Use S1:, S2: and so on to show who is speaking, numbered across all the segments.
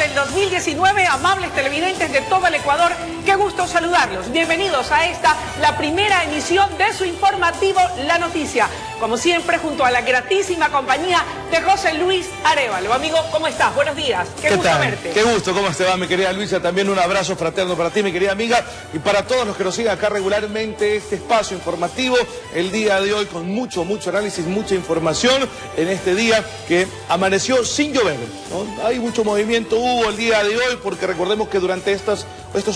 S1: del 2019, amables televidentes de todo el Ecuador, qué gusto saludarlos. Bienvenidos a esta, la primera emisión de su informativo La Noticia. Como siempre, junto a la gratísima compañía de José Luis Arévalo. Amigo, ¿cómo estás? Buenos días. Qué gusto
S2: tal?
S1: Verte.
S2: Qué gusto, ¿cómo te va, mi querida Luisa? También un abrazo fraterno para ti, mi querida amiga, y para todos los que nos siguen acá regularmente este espacio informativo, el día de hoy con mucho análisis, mucha información en este día que amaneció sin llover, ¿no? Hay mucho movimiento, hubo el día de hoy, porque recordemos que durante estos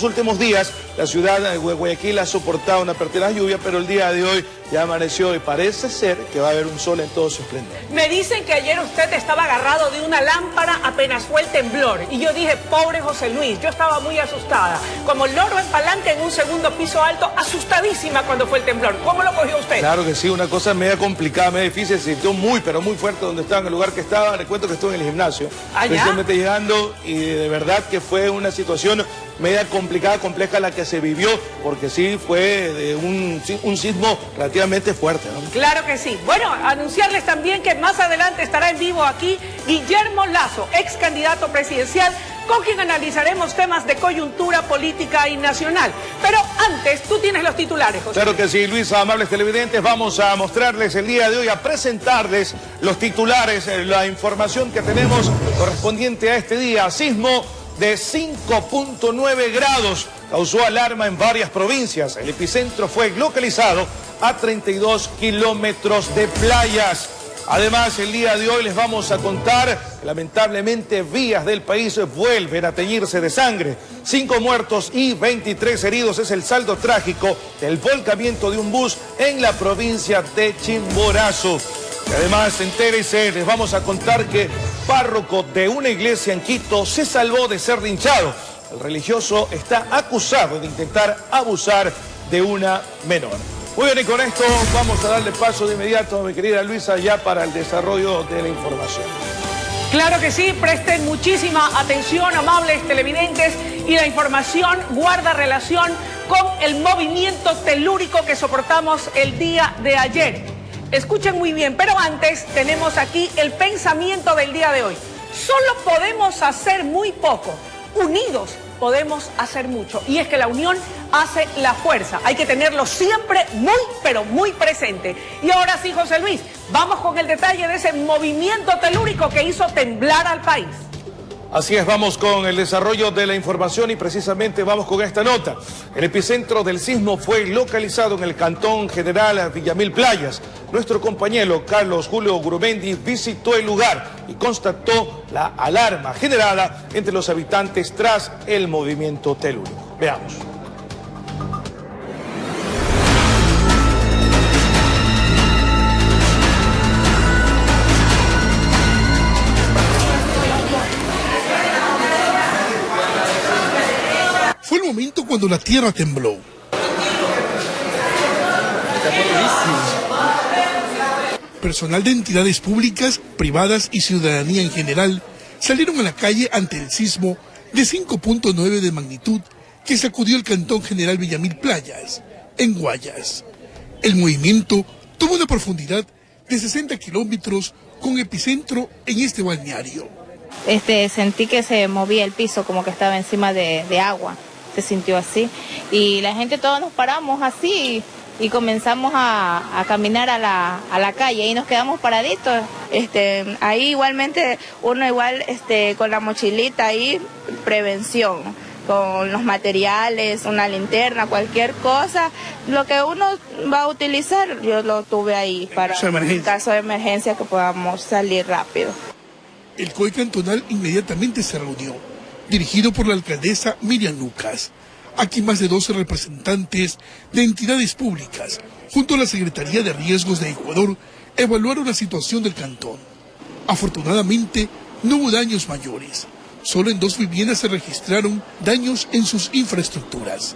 S2: últimos días la ciudad de Guayaquil ha soportado una pertinaz lluvia, pero el día de hoy ya amaneció y parece ser que va a haber un sol en todo su esplendor.
S1: Me dicen que ayer usted estaba agarrado de una lámpara apenas fue el temblor. Y yo dije, pobre José Luis, yo estaba muy asustada. Como loro en palanca en un segundo piso alto, asustadísima cuando fue el temblor. ¿Cómo lo cogió usted?
S2: Claro que sí, una cosa media complicada, media difícil, se sintió muy, pero muy fuerte donde estaba, en el lugar que estaba. Le cuento que estuve en el gimnasio, precisamente llegando, y de verdad que fue una situación media complicada, compleja la que se vivió, porque sí fue de un sismo relativamente fuerte, ¿no?
S1: Claro que sí. Bueno, anunciarles también que más adelante estará en vivo aquí Guillermo Lasso, ex candidato presidencial, con quien analizaremos temas de coyuntura política y nacional. Pero antes, tú tienes los titulares, José.
S2: Claro que sí, Luisa, amables televidentes, vamos a mostrarles el día de hoy, a presentarles los titulares, la información que tenemos correspondiente a este día. Sismo de 5.9 grados causó alarma en varias provincias. El epicentro fue localizado a 32 kilómetros de playas. Además, el día de hoy les vamos a contar que lamentablemente vías del país vuelven a teñirse de sangre. 5 muertos y 23 heridos es el saldo trágico del volcamiento de un bus en la provincia de Chimborazo. Y además, entérese, les vamos a contar que párroco de una iglesia en Quito se salvó de ser linchado. El religioso está acusado de intentar abusar de una menor. Muy bien, y con esto vamos a darle paso de inmediato a mi querida Luisa ya para el desarrollo de la información.
S1: Claro que sí, presten muchísima atención, amables televidentes, y la información guarda relación con el movimiento telúrico que soportamos el día de ayer. Escuchen muy bien, pero antes tenemos aquí el pensamiento del día de hoy. Solo podemos hacer muy poco, unidos podemos hacer mucho, y es que la unión hace la fuerza. Hay que tenerlo siempre muy, pero muy presente. Y ahora sí, José Luis, vamos con el detalle de ese movimiento telúrico que hizo temblar al país.
S2: Así es, vamos con el desarrollo de la información y precisamente vamos con esta nota. El epicentro del sismo fue localizado en el Cantón General Villamil Playas. Nuestro compañero Carlos Julio Gurumendi visitó el lugar y constató la alarma generada entre los habitantes tras el movimiento telúrico. Veamos.
S3: Fue el momento cuando la tierra tembló. Personal de entidades públicas, privadas y ciudadanía en general salieron a la calle ante el sismo de 5.9 de magnitud que sacudió el Cantón General Villamil Playas, en Guayas. El movimiento tuvo una profundidad de 60 kilómetros con epicentro en este balneario.
S4: Sentí que se movía el piso, como que estaba encima de agua. Se sintió así, y la gente todos nos paramos así y comenzamos a caminar a la calle y nos quedamos paraditos. Ahí igualmente uno con la mochilita ahí, prevención, con los materiales, una linterna, cualquier cosa, lo que uno va a utilizar, yo lo tuve ahí para en caso de emergencia que podamos salir rápido.
S3: El COE cantonal inmediatamente se reunió, dirigido por la alcaldesa Miriam Lucas. Aquí más de 12 representantes de entidades públicas, junto a la Secretaría de Riesgos de Ecuador, evaluaron la situación del cantón. Afortunadamente, no hubo daños mayores. Solo en 2 viviendas se registraron daños en sus infraestructuras.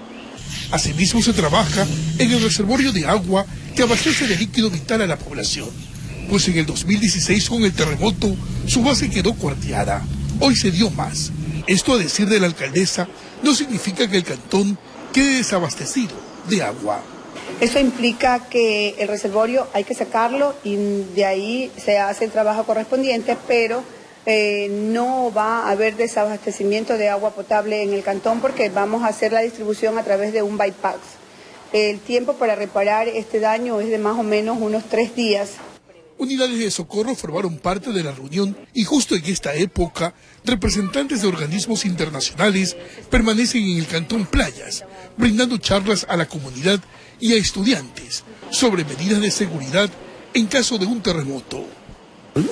S3: Asimismo, se trabaja en el reservorio de agua que abastece de líquido vital a la población, pues en el 2016, con el terremoto, su base quedó cuarteada. Hoy se dio más. Esto, a decir de la alcaldesa, no significa que el cantón quede desabastecido de agua.
S5: Eso implica que el reservorio hay que sacarlo y de ahí se hace el trabajo correspondiente, pero no va a haber desabastecimiento de agua potable en el cantón porque vamos a hacer la distribución a través de un bypass. El tiempo para reparar este daño es de más o menos unos 3 días.
S3: Unidades de socorro formaron parte de la reunión y justo en esta época, representantes de organismos internacionales permanecen en el Cantón Playas, brindando charlas a la comunidad y a estudiantes sobre medidas de seguridad en caso de un terremoto.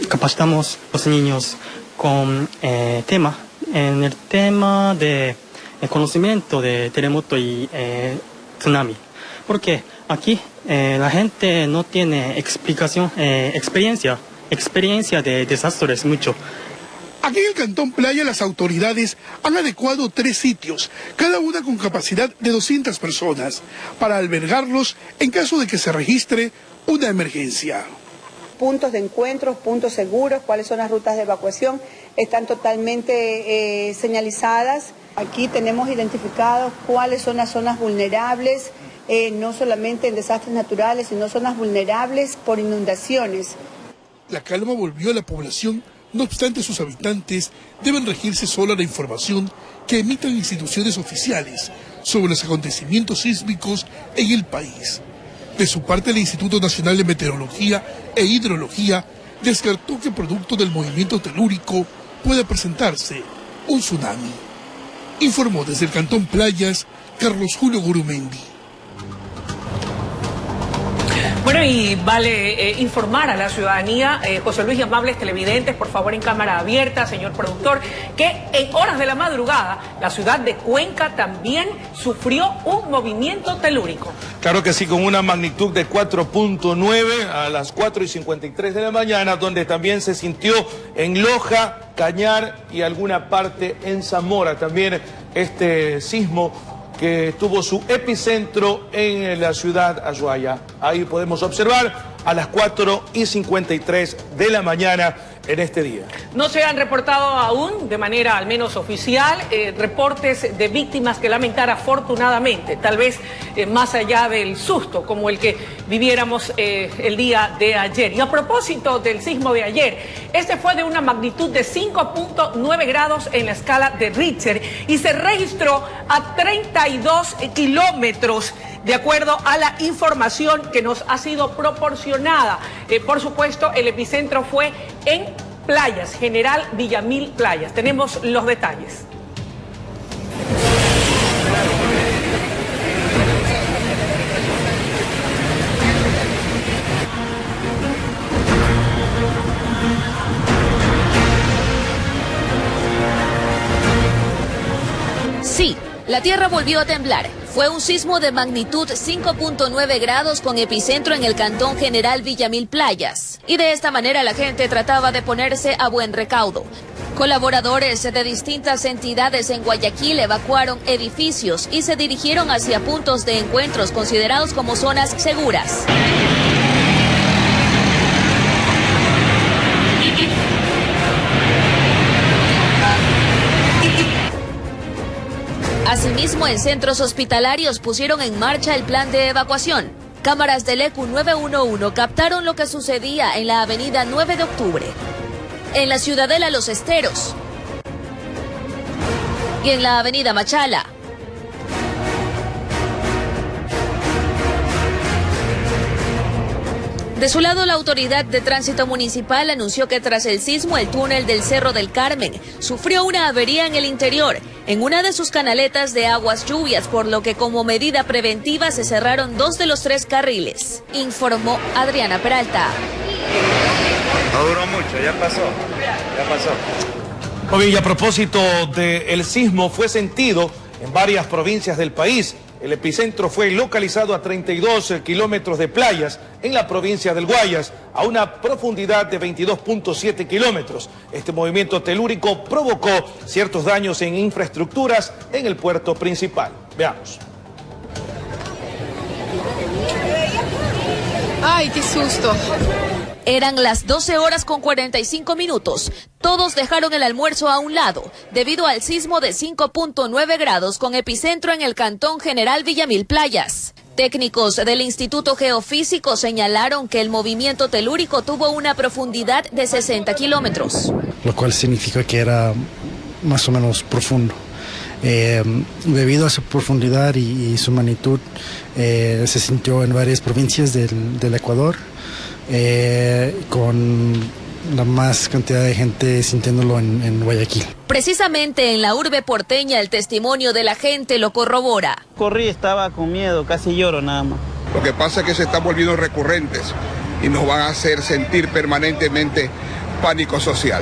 S6: Capacitamos a los niños con en el tema de conocimiento de terremoto y tsunami, porque aquí la gente no tiene experiencia de desastres mucho.
S3: Aquí en el Cantón Playa las autoridades han adecuado 3 sitios, cada una con capacidad de 200 personas, para albergarlos en caso de que se registre una emergencia.
S5: Puntos de encuentro, puntos seguros, cuáles son las rutas de evacuación, están totalmente señalizadas. Aquí tenemos identificados cuáles son las zonas vulnerables, no solamente en desastres naturales, sino zonas vulnerables por inundaciones.
S3: La calma volvió a la población, no obstante sus habitantes deben regirse solo a la información que emitan instituciones oficiales sobre los acontecimientos sísmicos en el país. De su parte, el Instituto Nacional de Meteorología e Hidrología descartó que producto del movimiento telúrico pueda presentarse un tsunami. Informó desde el Cantón Playas, Carlos Julio Gurumendi.
S1: Bueno, y vale informar a la ciudadanía, José Luis y amables televidentes, por favor en cámara abierta, señor productor, que en horas de la madrugada la ciudad de Cuenca también sufrió un movimiento telúrico.
S2: Claro que sí, con una magnitud de 4.9 a las 4:53 de la mañana, donde también se sintió en Loja, Cañar y alguna parte en Zamora. También este sismo que tuvo su epicentro en la ciudad Ushuaia. Ahí podemos observar a las 4:53 de la mañana en este día.
S1: No se han reportado aún, de manera al menos oficial, reportes de víctimas que lamentar afortunadamente, tal vez más allá del susto como el que viviéramos el día de ayer. Y a propósito del sismo de ayer, este fue de una magnitud de 5.9 grados en la escala de Richter y se registró a 32 kilómetros, de acuerdo a la información que nos ha sido proporcionada. Por supuesto, el epicentro fue en Playas, General Villamil Playas. Tenemos los detalles.
S7: Sí, la tierra volvió a temblar. Fue un sismo de magnitud 5.9 grados con epicentro en el Cantón General Villamil Playas. Y de esta manera la gente trataba de ponerse a buen recaudo. Colaboradores de distintas entidades en Guayaquil evacuaron edificios y se dirigieron hacia puntos de encuentros considerados como zonas seguras. Asimismo, en centros hospitalarios pusieron en marcha el plan de evacuación. Cámaras del ECU 911 captaron lo que sucedía en la avenida 9 de octubre, en la Ciudadela Los Esteros y en la avenida Machala. De su lado, la Autoridad de Tránsito Municipal anunció que tras el sismo, el túnel del Cerro del Carmen sufrió una avería en el interior, en una de sus canaletas de aguas lluvias, por lo que como medida preventiva se cerraron 2 de los 3 carriles, informó Adriana Peralta.
S8: No duró mucho, ya pasó.
S2: Muy bien, y a propósito del sismo, fue sentido en varias provincias del país. El epicentro fue localizado a 32 kilómetros de Playas, en la provincia del Guayas, a una profundidad de 22.7 kilómetros. Este movimiento telúrico provocó ciertos daños en infraestructuras en el puerto principal. Veamos.
S9: ¡Ay, qué susto!
S7: Eran las 12:45. Todos dejaron el almuerzo a un lado, debido al sismo de 5.9 grados con epicentro en el Cantón General Villamil Playas. Técnicos del Instituto Geofísico señalaron que el movimiento telúrico tuvo una profundidad de 60 kilómetros.
S9: Lo cual significa que era más o menos profundo. Debido a su profundidad y su magnitud, se sintió en varias provincias del Ecuador, con la más cantidad de gente sintiéndolo en Guayaquil.
S7: Precisamente en la urbe porteña el testimonio de la gente lo corrobora.
S10: Corrí, estaba con miedo, casi lloro nada más.
S11: Lo que pasa es que se están volviendo recurrentes y nos van a hacer sentir permanentemente pánico social.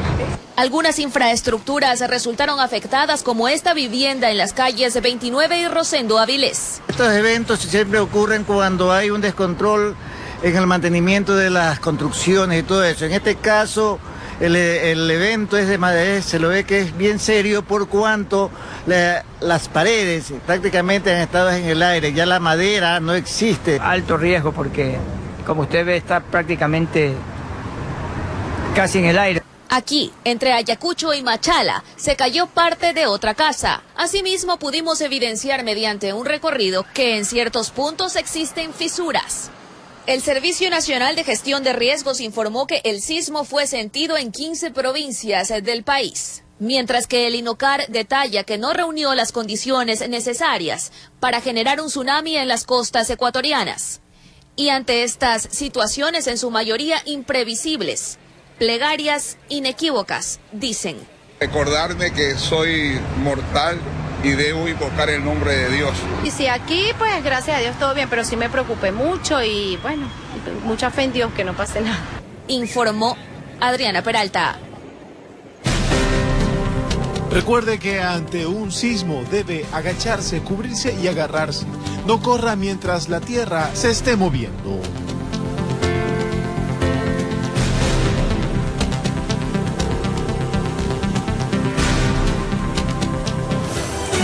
S7: Algunas infraestructuras resultaron afectadas, como esta vivienda en las calles 29 y Rosendo Avilés.
S10: Estos eventos siempre ocurren cuando hay un descontrol en el mantenimiento de las construcciones y todo eso. En este caso, el evento es de madera, se lo ve que es bien serio por cuanto las paredes prácticamente han estado en el aire, ya la madera no existe.
S12: Alto riesgo porque, como usted ve, está prácticamente casi en el aire.
S7: Aquí, entre Ayacucho y Machala, se cayó parte de otra casa. Asimismo, pudimos evidenciar mediante un recorrido que en ciertos puntos existen fisuras. El Servicio Nacional de Gestión de Riesgos informó que el sismo fue sentido en 15 provincias del país, mientras que el INOCAR detalla que no reunió las condiciones necesarias para generar un tsunami en las costas ecuatorianas. Y ante estas situaciones, en su mayoría imprevisibles, plegarias inequívocas, dicen:
S11: Recordarme que soy mortal y debo invocar el nombre de Dios.
S13: Y si aquí, pues gracias a Dios todo bien, pero sí me preocupé mucho y bueno, mucha fe en Dios que no pase nada.
S7: Informó Adriana Peralta.
S14: Recuerde que ante un sismo debe agacharse, cubrirse y agarrarse. No corra mientras la tierra se esté moviendo.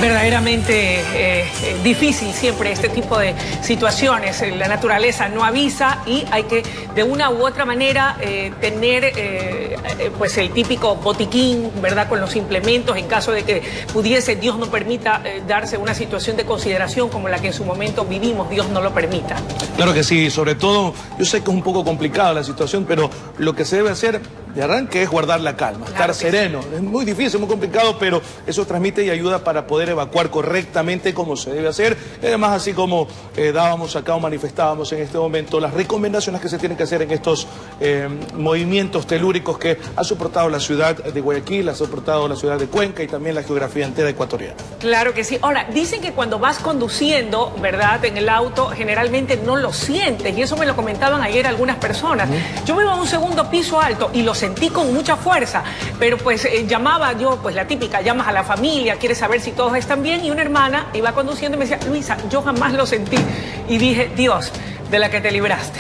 S1: Verdaderamente difícil siempre este tipo de situaciones. La naturaleza no avisa y hay que de una u otra manera tener pues el típico botiquín, ¿verdad?, con los implementos en caso de que pudiese, Dios no permita, darse una situación de consideración como la que en su momento vivimos, Dios no lo permita.
S2: Claro que sí, sobre todo, yo sé que es un poco complicada la situación, pero lo que se debe hacer de arranque es guardar la calma, estar sereno. Es muy difícil, muy complicado, pero eso transmite y ayuda para poder evacuar correctamente como se debe hacer. Además, así como dábamos acá o manifestábamos en este momento las recomendaciones que se tienen que hacer en estos movimientos telúricos que ha soportado la ciudad de Guayaquil, ha soportado la ciudad de Cuenca y también la geografía entera ecuatoriana.
S1: Claro que sí. Ahora, dicen que cuando vas conduciendo, ¿verdad?, en el auto, generalmente no lo sientes, y eso me lo comentaban ayer algunas personas. Yo vivo en un segundo piso alto y lo sentí con mucha fuerza, pero pues llamaba yo, pues la típica, llamas a la familia, quieres saber si todos están bien, y una hermana iba conduciendo y me decía: Luisa, yo jamás lo sentí, y dije: Dios, de la que te libraste.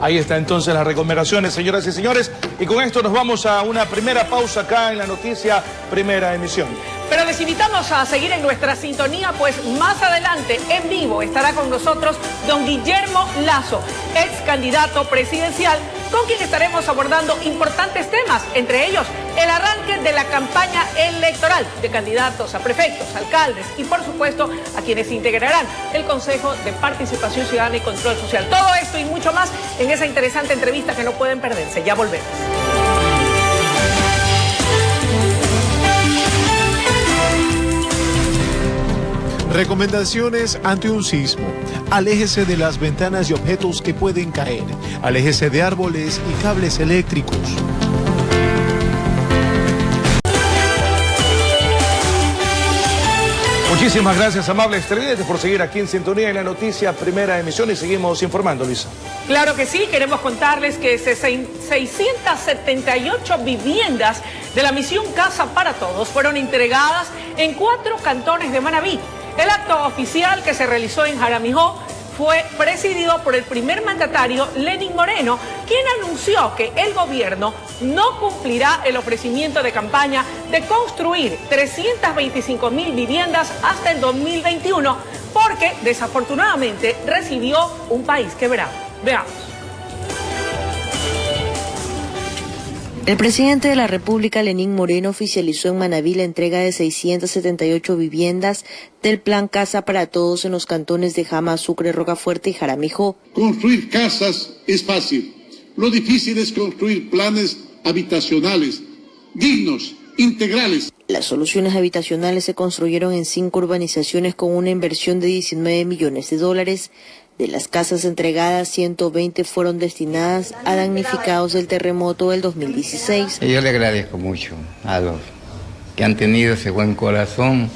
S2: Ahí está entonces las recomendaciones, señoras y señores, y con esto nos vamos a una primera pausa acá en la noticia Primera Emisión.
S1: Pero les invitamos a seguir en nuestra sintonía, pues más adelante, en vivo, estará con nosotros don Guillermo Lasso, ex candidato presidencial, con quien estaremos abordando importantes temas, entre ellos el arranque de la campaña electoral de candidatos a prefectos, alcaldes y, por supuesto, a quienes integrarán el Consejo de Participación Ciudadana y Control Social. Todo esto y mucho más en esa interesante entrevista que no pueden perderse. Ya volvemos.
S14: Recomendaciones ante un sismo. Aléjese de las ventanas y objetos que pueden caer. Aléjese de árboles y cables eléctricos.
S2: Muchísimas gracias, amables televidentes, por seguir aquí en sintonía en la noticia Primera Emisión, y seguimos informando, Luisa.
S1: Claro que sí, queremos contarles que 678 viviendas de la misión Casa para Todos fueron entregadas en 4 cantones de Manabí. El acto oficial, que se realizó en Jaramijó, fue presidido por el primer mandatario Lenín Moreno, quien anunció que el gobierno no cumplirá el ofrecimiento de campaña de construir 325.000 viviendas hasta el 2021, porque desafortunadamente recibió un país quebrado. Veamos.
S15: El presidente de la República, Lenín Moreno, oficializó en Manabí la entrega de 678 viviendas del Plan Casa para Todos en los cantones de Jama, Sucre, Rocafuerte y Jaramijó.
S16: Construir casas es fácil. Lo difícil es construir planes habitacionales, dignos, integrales.
S15: Las soluciones habitacionales se construyeron en 5 urbanizaciones con una inversión de $19 millones. De las casas entregadas, 120 fueron destinadas a damnificados del terremoto del 2016.
S17: Yo le agradezco mucho a los que han tenido ese buen corazón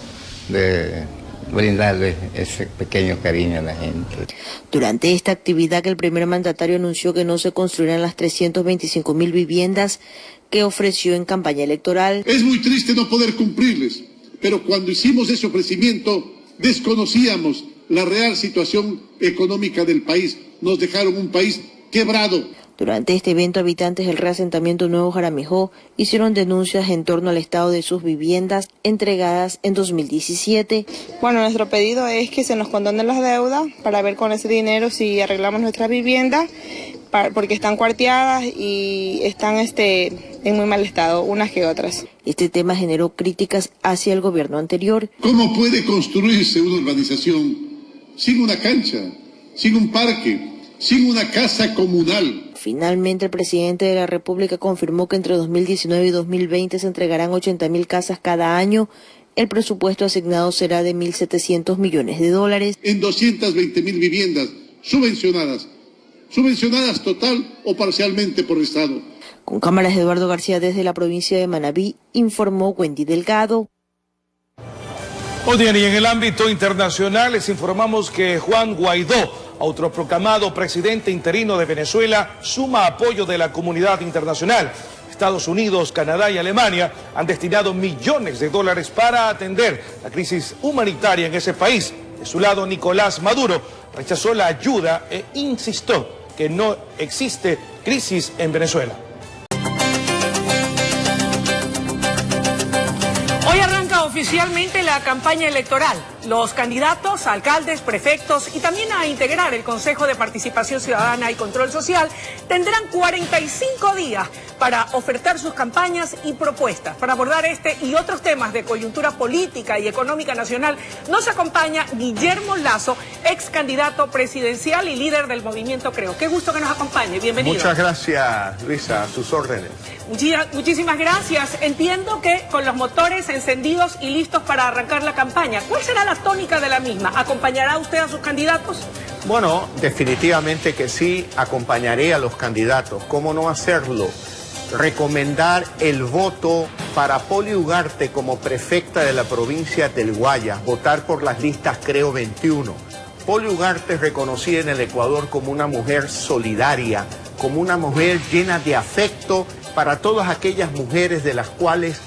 S17: de brindarle ese pequeño cariño a la gente.
S15: Durante esta actividad, el primer mandatario anunció que no se construirán las 325.000 viviendas que ofreció en campaña electoral.
S16: Es muy triste no poder cumplirles, pero cuando hicimos ese ofrecimiento desconocíamos la real situación económica del país. Nos dejaron un país quebrado.
S15: Durante este evento, habitantes del reasentamiento Nuevo Jaramijó hicieron denuncias en torno al estado de sus viviendas entregadas en 2017.
S18: Bueno, nuestro pedido es que se nos condonen las deudas para ver con ese dinero si arreglamos nuestras viviendas, porque están cuarteadas y están en muy mal estado, unas que otras.
S15: Este tema generó críticas hacia el gobierno anterior.
S16: ¿Cómo puede construirse una urbanización sin una cancha, sin un parque, sin una casa comunal?
S15: Finalmente, el presidente de la República confirmó que entre 2019 y 2020 se entregarán 80.000 casas cada año. El presupuesto asignado será de $1.700 millones.
S16: En 220.000 viviendas subvencionadas total o parcialmente por el Estado.
S15: Con cámaras de Eduardo García desde la provincia de Manabí, informó Wendy Delgado.
S2: Muy bien, y en el ámbito internacional les informamos que Juan Guaidó, autoproclamado presidente interino de Venezuela, suma apoyo de la comunidad internacional. Estados Unidos, Canadá y Alemania han destinado millones de dólares para atender la crisis humanitaria en ese país. De su lado, Nicolás Maduro rechazó la ayuda e insistió que no existe crisis en Venezuela.
S1: Hoy arranca oficialmente la campaña electoral. Los candidatos, alcaldes, prefectos y también a integrar el Consejo de Participación Ciudadana y Control Social tendrán 45 días para ofertar sus campañas y propuestas. Para abordar este y otros temas de coyuntura política y económica nacional, nos acompaña Guillermo Lasso, ex candidato presidencial y líder del movimiento Creo. Qué gusto que nos acompañe. Bienvenido.
S19: Muchas gracias, Luisa, a sus órdenes.
S1: Muchísimas gracias. Entiendo que con los motores encendidos y listos para arrancar la campaña, ¿cuál será la tónica de la misma? ¿Acompañará usted a sus candidatos?
S19: Bueno, definitivamente que sí, acompañaré a los candidatos. ¿Cómo no hacerlo? Recomendar el voto para Poli Ugarte como prefecta de la provincia del Guayas, votar por las listas Creo 21. Poli Ugarte es reconocida en el Ecuador como una mujer solidaria, como una mujer llena de afecto para todas aquellas mujeres de las cuales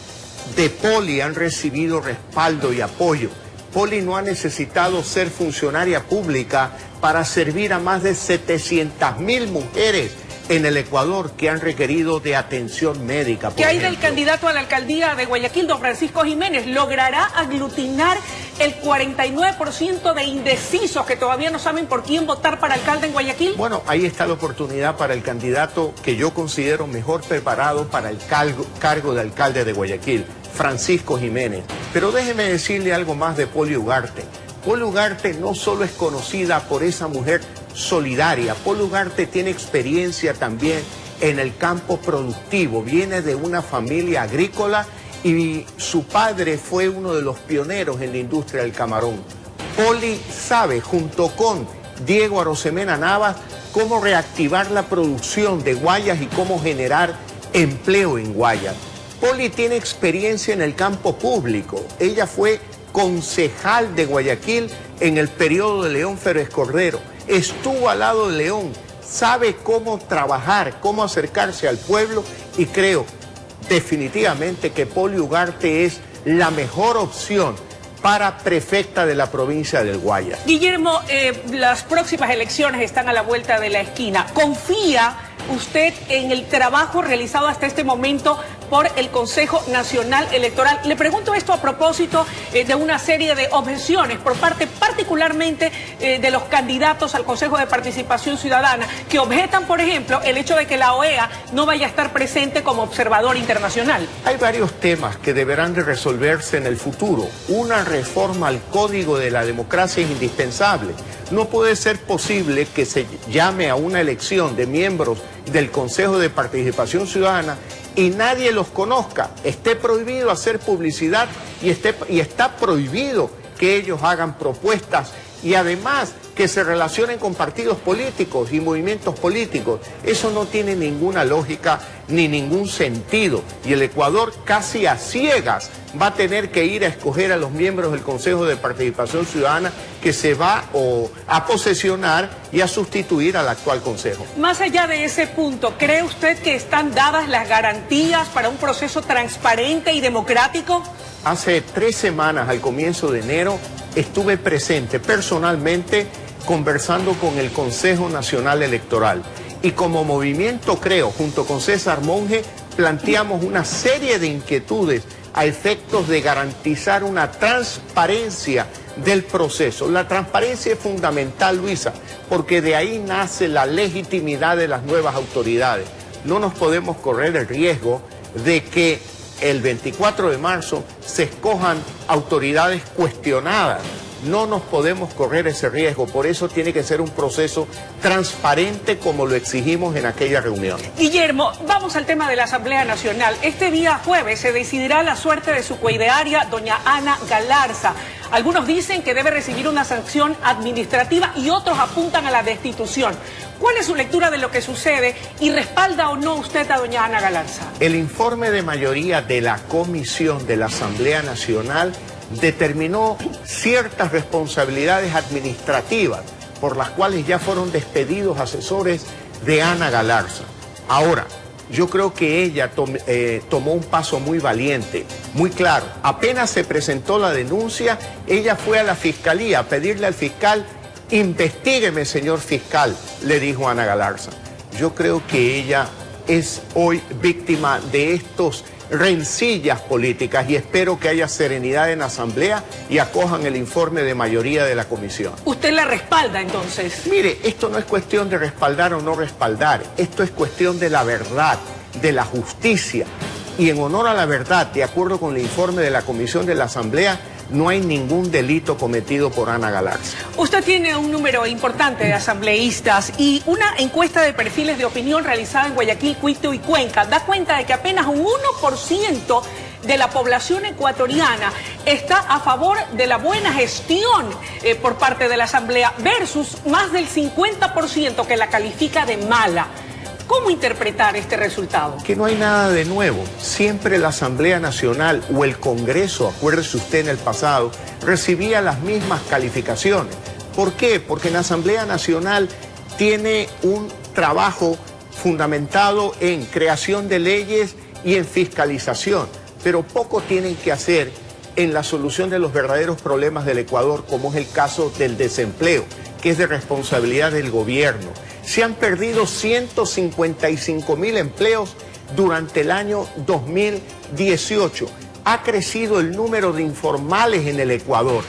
S19: de Poli han recibido respaldo y apoyo. Poli no ha necesitado ser funcionaria pública para servir a más de 700.000 mujeres en el Ecuador que han requerido de atención médica.
S1: ¿Qué hay del candidato a la alcaldía de Guayaquil, don Francisco Jiménez? ¿Logrará aglutinar el 49% de indecisos que todavía no saben por quién votar para alcalde en Guayaquil?
S19: Bueno, ahí está la oportunidad para el candidato que yo considero mejor preparado para el cargo de alcalde de Guayaquil, Francisco Jiménez. Pero déjeme decirle algo más de Poli Ugarte. Poli Ugarte no solo es conocida por esa mujer solidaria, Poli Ugarte tiene experiencia también en el campo productivo, viene de una familia agrícola y su padre fue uno de los pioneros en la industria del camarón. Poli sabe, junto con Diego Arosemena Navas, cómo reactivar la producción de Guayas y cómo generar empleo en Guayas. Poli tiene experiencia en el campo público, ella fue concejal de Guayaquil en el periodo de León Férez Cordero, estuvo al lado de León, sabe cómo trabajar, cómo acercarse al pueblo y creo definitivamente que Poli Ugarte es la mejor opción para prefecta de la provincia del Guayas.
S1: Guillermo, las próximas elecciones están a la vuelta de la esquina. ¿Confía usted en el trabajo realizado hasta este momento por el Consejo Nacional Electoral. Le pregunto esto a propósito de una serie de objeciones por parte particularmente de los candidatos al Consejo de Participación Ciudadana, que objetan, por ejemplo, el hecho de que la OEA no vaya a estar presente como observador internacional.
S19: Hay varios temas que deberán de resolverse en el futuro. Una reforma al Código de la Democracia es indispensable. No puede ser posible que se llame a una elección de miembros del Consejo de Participación Ciudadana y nadie los conozca. Esté prohibido hacer publicidad y está prohibido que ellos hagan propuestas y además que se relacionen con partidos políticos y movimientos políticos. Eso no tiene ninguna lógica ni ningún sentido. Y el Ecuador casi a ciegas va a tener que ir a escoger a los miembros del Consejo de Participación Ciudadana que se va a posesionar y a sustituir al actual Consejo.
S1: Más allá de ese punto, ¿cree usted que están dadas las garantías para un proceso transparente y democrático?
S19: Hace 3 semanas, al comienzo de enero, estuve presente personalmente conversando con el Consejo Nacional Electoral. Y como movimiento Creo, junto con César Monge, planteamos una serie de inquietudes a efectos de garantizar una transparencia del proceso. La transparencia es fundamental, Luisa, porque de ahí nace la legitimidad de las nuevas autoridades. No nos podemos correr el riesgo de que el 24 de marzo se escojan autoridades cuestionadas. No nos podemos correr ese riesgo, por eso tiene que ser un proceso transparente como lo exigimos en aquella reunión.
S1: Guillermo, vamos al tema de la Asamblea Nacional. Este día jueves se decidirá la suerte de su coidearia, doña Ana Galarza. Algunos dicen que debe recibir una sanción administrativa y otros apuntan a la destitución. ¿Cuál es su lectura de lo que sucede y respalda o no usted a doña Ana Galarza?
S19: El informe de mayoría de la Comisión de la Asamblea Nacional determinó ciertas responsabilidades administrativas por las cuales ya fueron despedidos asesores de Ana Galarza. Ahora, yo creo que ella tomó un paso muy valiente, muy claro. Apenas se presentó la denuncia, ella fue a la fiscalía a pedirle al fiscal: investígueme, señor fiscal, le dijo Ana Galarza. Yo creo que ella es hoy víctima de estos rencillas políticas y espero que haya serenidad en la Asamblea y acojan el informe de mayoría de la Comisión.
S1: ¿Usted la respalda entonces?
S19: Mire, esto no es cuestión de respaldar o no respaldar, esto es cuestión de la verdad, de la justicia. Y en honor a la verdad, de acuerdo con el informe de la Comisión de la Asamblea, no hay ningún delito cometido por Ana Galarza.
S1: Usted tiene un número importante de asambleístas y una encuesta de perfiles de opinión realizada en Guayaquil, Quito y Cuenca da cuenta de que apenas un 1% de la población ecuatoriana está a favor de la buena gestión por parte de la Asamblea versus más del 50% que la califica de mala. ¿Cómo interpretar este resultado?
S19: Que no hay nada de nuevo. Siempre la Asamblea Nacional o el Congreso, acuérdese usted en el pasado, recibía las mismas calificaciones. ¿Por qué? Porque la Asamblea Nacional tiene un trabajo fundamentado en creación de leyes y en fiscalización, pero poco tienen que hacer en la solución de los verdaderos problemas del Ecuador, como es el caso del desempleo, que es de responsabilidad del gobierno. Se han perdido 155.000 empleos durante el año 2018. Ha crecido el número de informales en el Ecuador.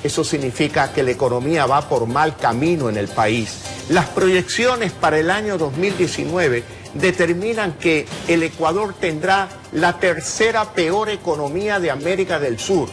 S19: Eso significa que la economía va por mal camino en el país. Las proyecciones para el año 2019 determinan que el Ecuador tendrá la tercera peor economía de América del Sur.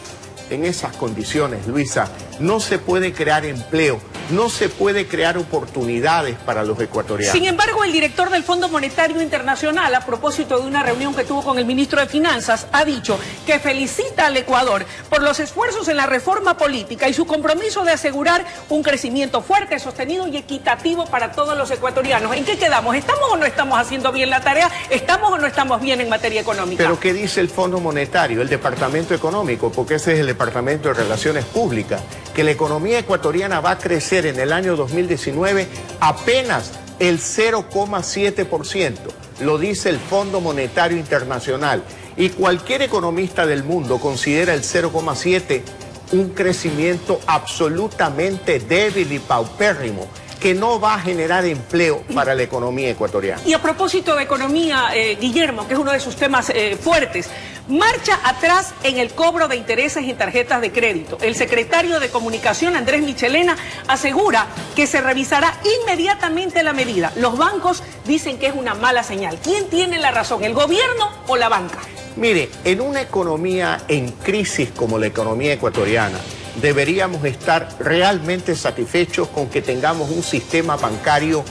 S19: En esas condiciones, Luisa, no se puede crear empleo, no se puede crear oportunidades para los ecuatorianos.
S1: Sin embargo, el director del Fondo Monetario Internacional, a propósito de una reunión que tuvo con el ministro de Finanzas, ha dicho que felicita al Ecuador por los esfuerzos en la reforma política y su compromiso de asegurar un crecimiento fuerte, sostenido y equitativo para todos los ecuatorianos. ¿En qué quedamos? ¿Estamos o no estamos haciendo bien la tarea? ¿Estamos o no estamos bien en materia económica?
S19: ¿Pero qué dice el Fondo Monetario, el Departamento Económico? Porque ese es el Departamento de Relaciones Públicas, que la economía ecuatoriana va a crecer en el año 2019 apenas el 0,7%, lo dice el Fondo Monetario Internacional. Y cualquier economista del mundo considera el 0,7 un crecimiento absolutamente débil y paupérrimo, que no va a generar empleo para la economía ecuatoriana.
S1: Y a propósito de economía, Guillermo, que es uno de sus temas fuertes, marcha atrás en el cobro de intereses en tarjetas de crédito. El secretario de Comunicación, Andrés Michelena, asegura que se revisará inmediatamente la medida. Los bancos dicen que es una mala señal. ¿Quién tiene la razón, el gobierno o la banca?
S19: Mire, en una economía en crisis como la economía ecuatoriana, deberíamos estar realmente satisfechos con que tengamos un sistema bancario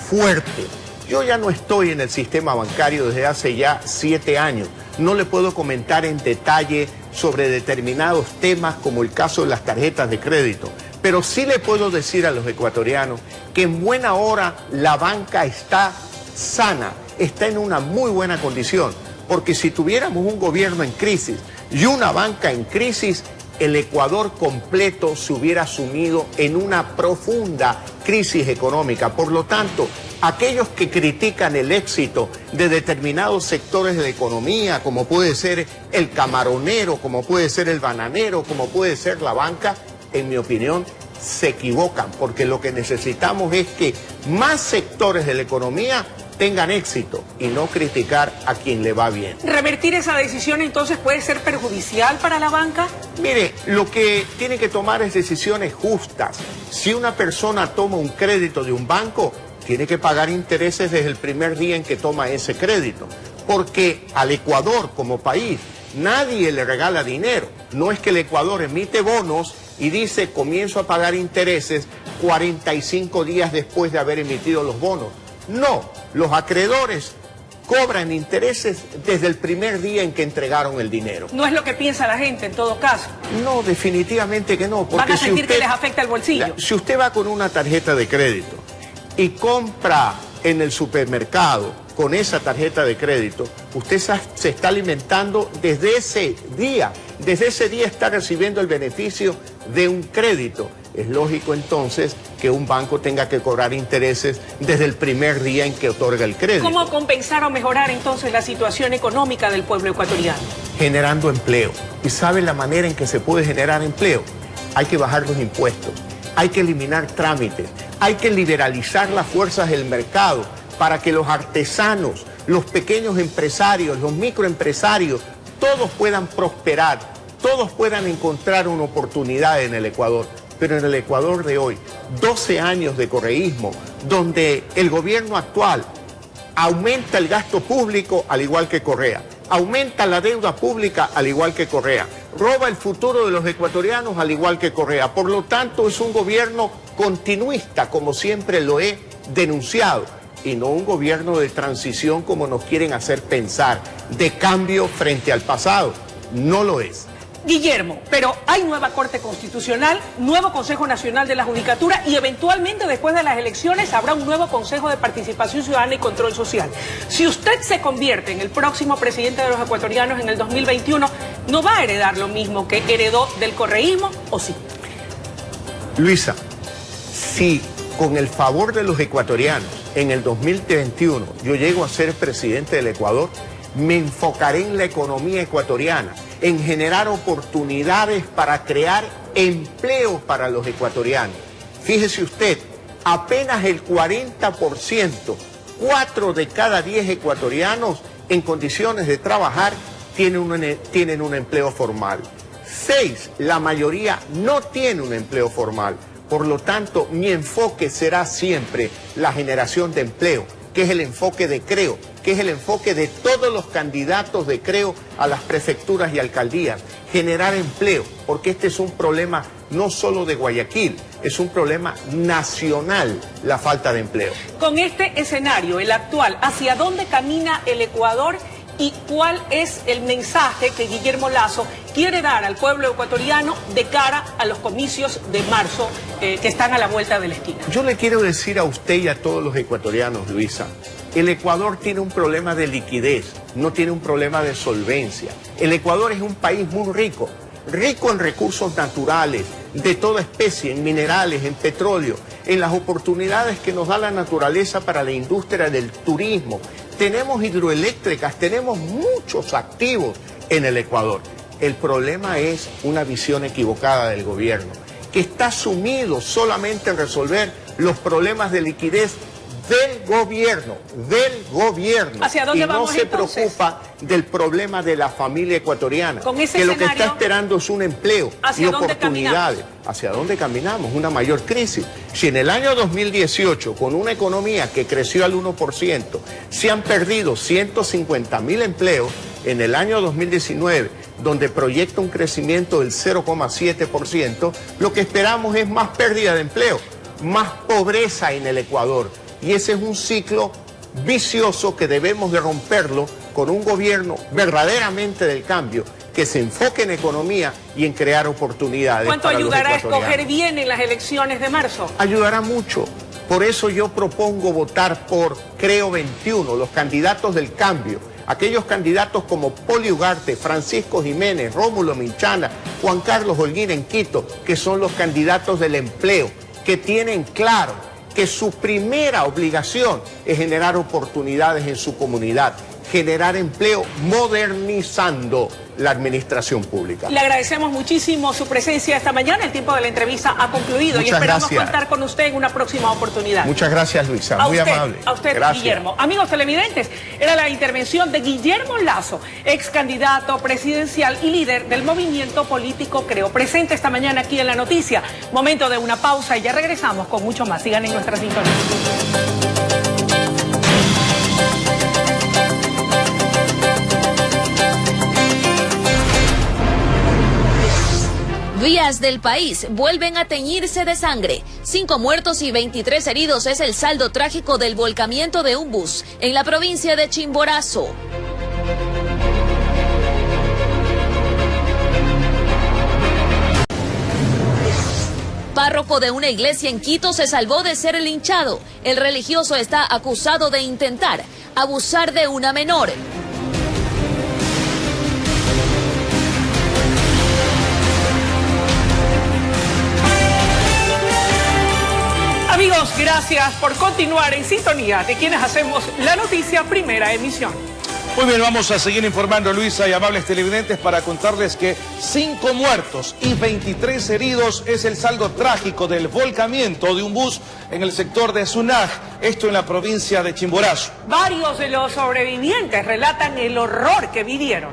S19: fuerte. Yo ya no estoy en el sistema bancario desde hace ya 7 años. No le puedo comentar en detalle sobre determinados temas como el caso de las tarjetas de crédito, pero sí le puedo decir a los ecuatorianos que en buena hora la banca está sana, está en una muy buena condición, porque si tuviéramos un gobierno en crisis y una banca en crisis, el Ecuador completo se hubiera sumido en una profunda crisis económica. Por lo tanto, aquellos que critican el éxito de determinados sectores de la economía, como puede ser el camaronero, como puede ser el bananero, como puede ser la banca, en mi opinión, se equivocan, porque lo que necesitamos es que más sectores de la economía tengan éxito y no criticar a quien le va bien.
S1: ¿Revertir esa decisión entonces puede ser perjudicial para la banca?
S19: Mire, lo que tiene que tomar es decisiones justas. Si una persona toma un crédito de un banco, tiene que pagar intereses desde el primer día en que toma ese crédito, porque al Ecuador como país nadie le regala dinero. No es que el Ecuador emite bonos y dice comienzo a pagar intereses 45 días después de haber emitido los bonos. No, los acreedores cobran intereses desde el primer día en que entregaron el dinero.
S1: No es lo que piensa la gente en todo caso.
S19: No, definitivamente que no. Porque
S1: van a sentir que les afecta el bolsillo.
S19: Si usted va con una tarjeta de crédito y compra en el supermercado con esa tarjeta de crédito, usted se está alimentando desde ese día. Desde ese día está recibiendo el beneficio de un crédito. Es lógico entonces que un banco tenga que cobrar intereses desde el primer día en que otorga el crédito.
S1: ¿Cómo compensar o mejorar entonces la situación económica del pueblo ecuatoriano?
S19: Generando empleo. ¿Y sabe la manera en que se puede generar empleo? Hay que bajar los impuestos, hay que eliminar trámites, hay que liberalizar las fuerzas del mercado para que los artesanos, los pequeños empresarios, los microempresarios, todos puedan prosperar, todos puedan encontrar una oportunidad en el Ecuador. Pero en el Ecuador de hoy, 12 años de correísmo, donde el gobierno actual aumenta el gasto público al igual que Correa, aumenta la deuda pública al igual que Correa, roba el futuro de los ecuatorianos al igual que Correa. Por lo tanto, es un gobierno continuista, como siempre lo he denunciado, y no un gobierno de transición como nos quieren hacer pensar, de cambio frente al pasado. No lo es.
S1: Guillermo, pero hay nueva Corte Constitucional, nuevo Consejo Nacional de la Judicatura y eventualmente después de las elecciones habrá un nuevo Consejo de Participación Ciudadana y Control Social. Si usted se convierte en el próximo presidente de los ecuatorianos en el 2021, ¿no va a heredar lo mismo que heredó del correísmo o sí?
S19: Luisa, si con el favor de los ecuatorianos en el 2021 yo llego a ser presidente del Ecuador, me enfocaré en la economía ecuatoriana, en generar oportunidades para crear empleo para los ecuatorianos. Fíjese usted, apenas el 40%, 4 de cada 10 ecuatorianos en condiciones de trabajar tienen un empleo formal. 6, la mayoría no tiene un empleo formal. Por lo tanto, mi enfoque será siempre la generación de empleo, que es el enfoque de Creo, que es el enfoque de todos los candidatos de Creo a las prefecturas y alcaldías, generar empleo, porque este es un problema no solo de Guayaquil, es un problema nacional la falta de empleo.
S1: Con este escenario, el actual, ¿hacia dónde camina el Ecuador y cuál es el mensaje que Guillermo Lasso quiere dar al pueblo ecuatoriano de cara a los comicios de marzo que están a la vuelta de la esquina?
S19: Yo le quiero decir a usted y a todos los ecuatorianos, Luisa, el Ecuador tiene un problema de liquidez, no tiene un problema de solvencia. El Ecuador es un país muy rico, rico en recursos naturales, de toda especie, en minerales, en petróleo, en las oportunidades que nos da la naturaleza para la industria del turismo. Tenemos hidroeléctricas, tenemos muchos activos en el Ecuador. El problema es una visión equivocada del gobierno. que está sumido solamente en resolver los problemas de liquidez del gobierno,
S1: ¿Hacia dónde
S19: y no
S1: vamos,
S19: se
S1: entonces?
S19: preocupa del problema de la familia ecuatoriana,
S1: Con ese
S19: que lo que
S1: escenario,
S19: está esperando es un empleo
S1: ¿hacia
S19: y
S1: dónde
S19: oportunidades.
S1: caminamos?
S19: ¿Hacia dónde caminamos? Una mayor crisis. Si en el año 2018, con una economía que creció al 1%, se han perdido 150.000 empleos, en el año 2019, donde proyecta un crecimiento del 0,7%, lo que esperamos es más pérdida de empleo, más pobreza en el Ecuador. Y ese es un ciclo vicioso que debemos de romperlo con un gobierno verdaderamente del cambio, que se enfoque en economía y en crear oportunidades.
S1: ¿Cuánto
S19: para los
S1: ayudará a
S19: ecuatorianos.
S1: escoger bien en las elecciones de marzo?
S19: Ayudará mucho. Por eso yo propongo votar por Creo 21, los candidatos del cambio. Aquellos candidatos como Poli Ugarte, Francisco Jiménez, Rómulo Minchana, Juan Carlos Holguín en Quito, que son los candidatos del empleo, que tienen claro que su primera obligación es generar oportunidades en su comunidad, generar empleo modernizando la administración pública.
S1: Le agradecemos muchísimo su presencia esta mañana. El tiempo de la entrevista ha concluido y
S19: Muchas
S1: esperamos
S19: gracias.
S1: contar con usted en una próxima oportunidad.
S19: Muchas gracias, Luisa, muy amable.
S1: A usted,
S19: Gracias.
S1: Guillermo. Amigos televidentes, era la intervención de Guillermo Lazo, ex candidato presidencial y líder del movimiento político Creo, presente esta mañana aquí en La Noticia. Momento de una pausa y ya regresamos con mucho más. Sigan en nuestra sintonía.
S7: Vías del país vuelven a teñirse de sangre. 5 muertos y 23 heridos es el saldo trágico del volcamiento de un bus en la provincia de Chimborazo. Párroco de una iglesia en Quito se salvó de ser linchado. El religioso está acusado de intentar abusar de una menor.
S1: Amigos, gracias por continuar en sintonía de quienes hacemos La Noticia Primera Emisión.
S2: Muy bien, vamos a seguir informando, Luisa, y amables televidentes, para contarles que 5 muertos y 23 heridos es el saldo trágico del volcamiento de un bus en el sector de Sunaj, esto en la provincia de Chimborazo.
S1: Varios de los sobrevivientes relatan el horror que vivieron.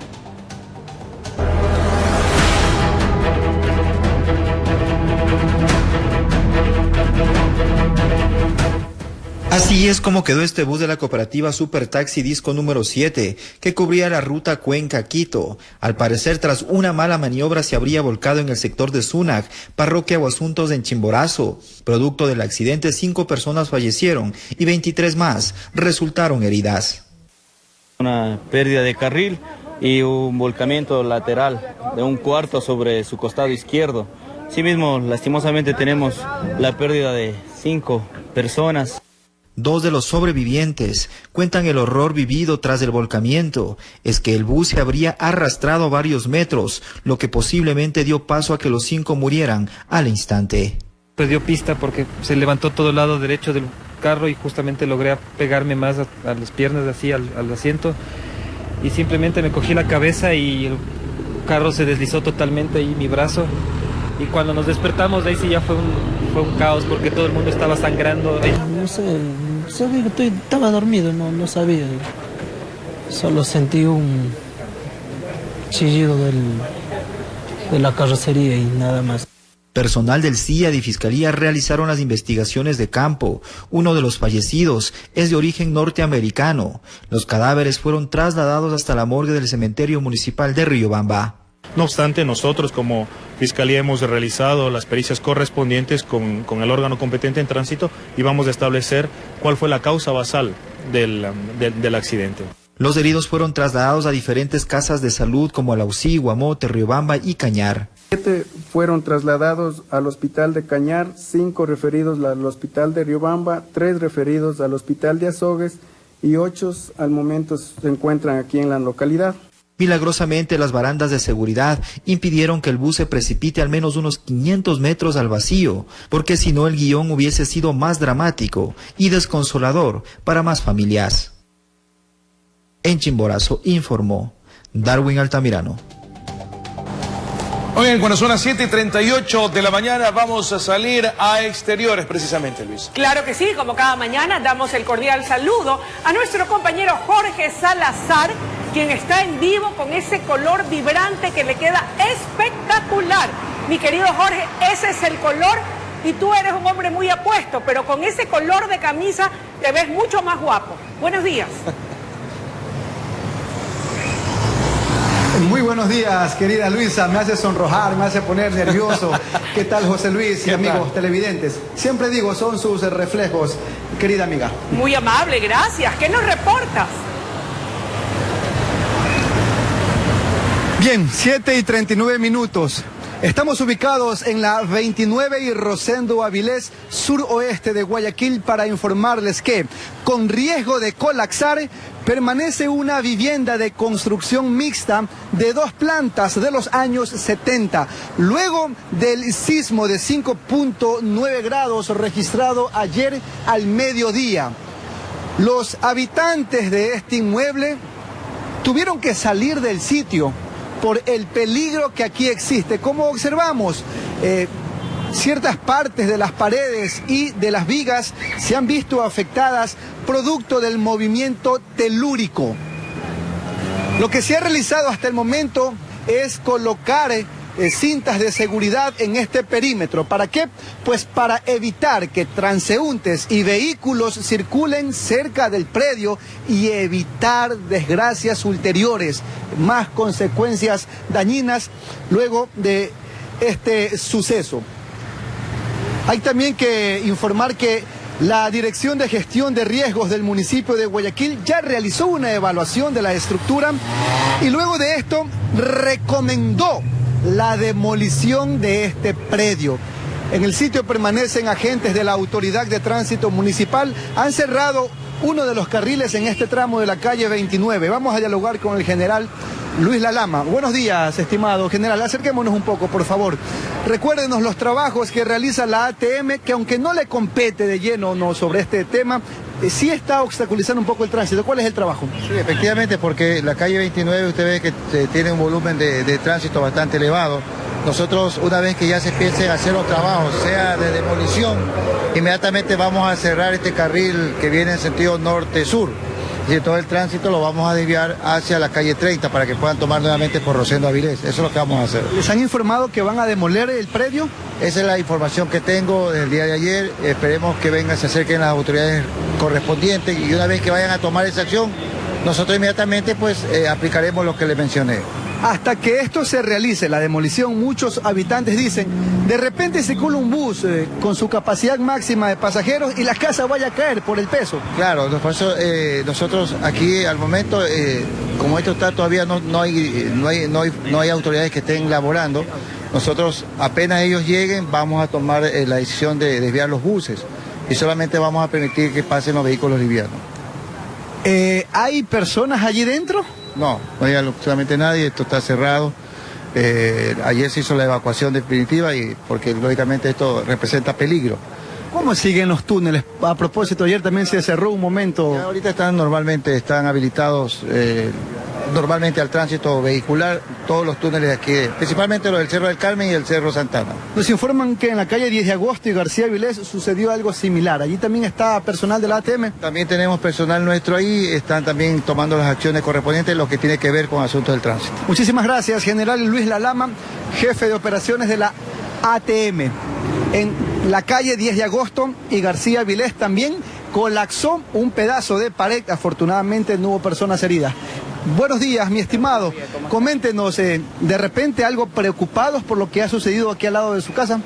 S20: Así es como quedó este bus de la cooperativa Super Taxi Disco número 7, que cubría la ruta Cuenca-Quito. Al parecer, tras una mala maniobra, se habría volcado en el sector de Sunaj, parroquia Aguasuntos en Chimborazo. Producto del accidente, 5 personas fallecieron y 23 más resultaron heridas.
S21: Una pérdida de carril y un volcamiento lateral de un cuarto sobre su costado izquierdo. Asimismo, lastimosamente tenemos la pérdida de 5 personas.
S20: 2 de los sobrevivientes cuentan el horror vivido tras el volcamiento. Es que el bus se habría arrastrado varios metros, lo que posiblemente dio paso a que los 5 murieran al instante.
S22: Perdió pista porque se levantó todo el lado derecho del carro y justamente logré pegarme más a las piernas, así al asiento, y simplemente me cogí la cabeza y el carro se deslizó totalmente y mi brazo. Y cuando nos despertamos de ahí sí ya fue un caos porque todo el mundo estaba sangrando.
S23: No sé, estaba dormido, no sabía. Solo sentí un chillido de la carrocería y nada más.
S20: Personal del CIA y Fiscalía realizaron las investigaciones de campo. Uno de los fallecidos es de origen norteamericano. Los cadáveres fueron trasladados hasta la morgue del cementerio municipal de Riobamba.
S24: No obstante, nosotros como Fiscalía hemos realizado las pericias correspondientes con el órgano competente en tránsito y vamos a establecer cuál fue la causa basal del accidente.
S20: Los heridos fueron trasladados a diferentes casas de salud como Alausí, Guamote, Riobamba y Cañar.
S25: 7 fueron trasladados al hospital de Cañar, 5 referidos al hospital de Riobamba, 3 referidos al hospital de Azogues y 8 al momento se encuentran aquí en la localidad.
S20: Milagrosamente, las barandas de seguridad impidieron que el bus se precipite al menos unos 500 metros al vacío, porque si no el guión hubiese sido más dramático y desconsolador para más familias. En Chimborazo informó Darwin Altamirano.
S2: Muy bien, cuando son las 7:38 de la mañana vamos a salir a exteriores precisamente, Luis.
S1: Claro que sí, como cada mañana damos el cordial saludo a nuestro compañero Jorge Salazar, quien está en vivo con ese color vibrante que le queda espectacular. Mi querido Jorge, ese es el color y tú eres un hombre muy apuesto, pero con ese color de camisa te ves mucho más guapo. Buenos días.
S3: Muy buenos días, querida Luisa, me hace sonrojar, me hace poner nervioso. ¿Qué tal, José Luis y amigos televidentes? Siempre digo, son sus reflejos, querida amiga.
S1: Muy amable, gracias. ¿Qué nos reportas?
S3: Bien, 7:39. Estamos ubicados en la 29 y Rosendo Avilés, suroeste de Guayaquil, para informarles que, con riesgo de colapsar, permanece una vivienda de construcción mixta de 2 plantas de los años 70, luego del sismo de 5.9 grados registrado ayer al mediodía. Los habitantes de este inmueble tuvieron que salir del sitio por el peligro que aquí existe. Como observamos, ciertas partes de las paredes y de las vigas se han visto afectadas producto del movimiento telúrico. Lo que se ha realizado hasta el momento es colocar cintas de seguridad en este perímetro. ¿Para qué? Pues para evitar que transeúntes y vehículos circulen cerca del predio y evitar desgracias ulteriores, más consecuencias dañinas luego de este suceso. Hay también que informar que la Dirección de Gestión de Riesgos del municipio de Guayaquil ya realizó una evaluación de la estructura y luego de esto recomendó la demolición de este predio. En el sitio permanecen agentes de la Autoridad de Tránsito Municipal. Han cerrado uno de los carriles en este tramo de la calle 29. Vamos a dialogar con el general Luis Lalama. Buenos días, estimado general. Acerquémonos un poco, por favor. Recuérdenos los trabajos que realiza la ATM, que aunque no le compete de lleno sobre este tema, sí está obstaculizando un poco el tránsito. ¿Cuál es el trabajo?
S10: Sí, efectivamente, porque la calle 29 usted ve que tiene un volumen de tránsito bastante elevado. Nosotros, una vez que ya se empiecen a hacer los trabajos, sea de demolición, inmediatamente vamos a cerrar este carril que viene en sentido norte-sur. Y todo el tránsito lo vamos a desviar hacia la calle 30 para que puedan tomar nuevamente por Rosendo Avilés. Eso es lo que vamos a hacer.
S3: ¿Les han informado que van a demoler el predio?
S10: Esa es la información que tengo del día de ayer. Esperemos que vengan, se acerquen las autoridades correspondientes y una vez que vayan a tomar esa acción, nosotros inmediatamente pues aplicaremos lo que les mencioné.
S3: Hasta que esto se realice, la demolición, muchos habitantes dicen, de repente circula un bus con su capacidad máxima de pasajeros y la casa vaya a caer por el peso.
S10: Claro, nosotros aquí al momento, como esto está todavía no hay autoridades que estén laborando, nosotros apenas ellos lleguen vamos a tomar la decisión de desviar los buses y solamente vamos a permitir que pasen los vehículos livianos.
S3: ¿Hay personas allí dentro?
S10: No hay absolutamente nadie, esto está cerrado. Ayer se hizo la evacuación definitiva y porque lógicamente esto representa peligro.
S3: ¿Cómo siguen los túneles? A propósito, ayer también se cerró un momento.
S10: Ya ahorita están habilitados normalmente al tránsito vehicular todos los túneles de aquí, principalmente los del Cerro del Carmen y el Cerro Santana.
S3: Nos informan que en la calle 10 de agosto y García Avilés sucedió algo similar. ¿Allí también está personal de la ATM?
S10: También tenemos personal nuestro ahí, están también tomando las acciones correspondientes, lo que tiene que ver con asuntos del tránsito.
S3: Muchísimas gracias, general Luis Lalama, jefe de operaciones de la ATM. En la calle 10 de agosto y García Avilés también colapsó un pedazo de pared. Afortunadamente no hubo personas heridas. Buenos días, mi estimado. Coméntenos, de repente algo preocupados por lo que ha sucedido aquí al lado de su casa.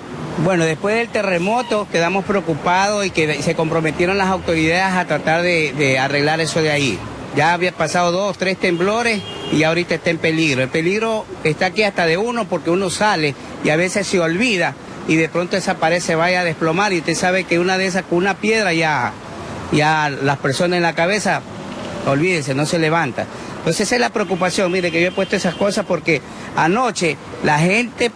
S4: Bueno, después del terremoto quedamos preocupados y que se comprometieron las autoridades a tratar de arreglar eso de ahí. Ya había pasado 2, 3 temblores y ahorita está en peligro. El peligro está aquí hasta de uno porque uno sale y a veces se olvida y de pronto esa pared se vaya a desplomar y usted sabe que una de esas con una piedra ya las personas en la cabeza, olvídense, no se levanta. Entonces esa es la preocupación, mire que yo he puesto esas cosas porque anoche la gente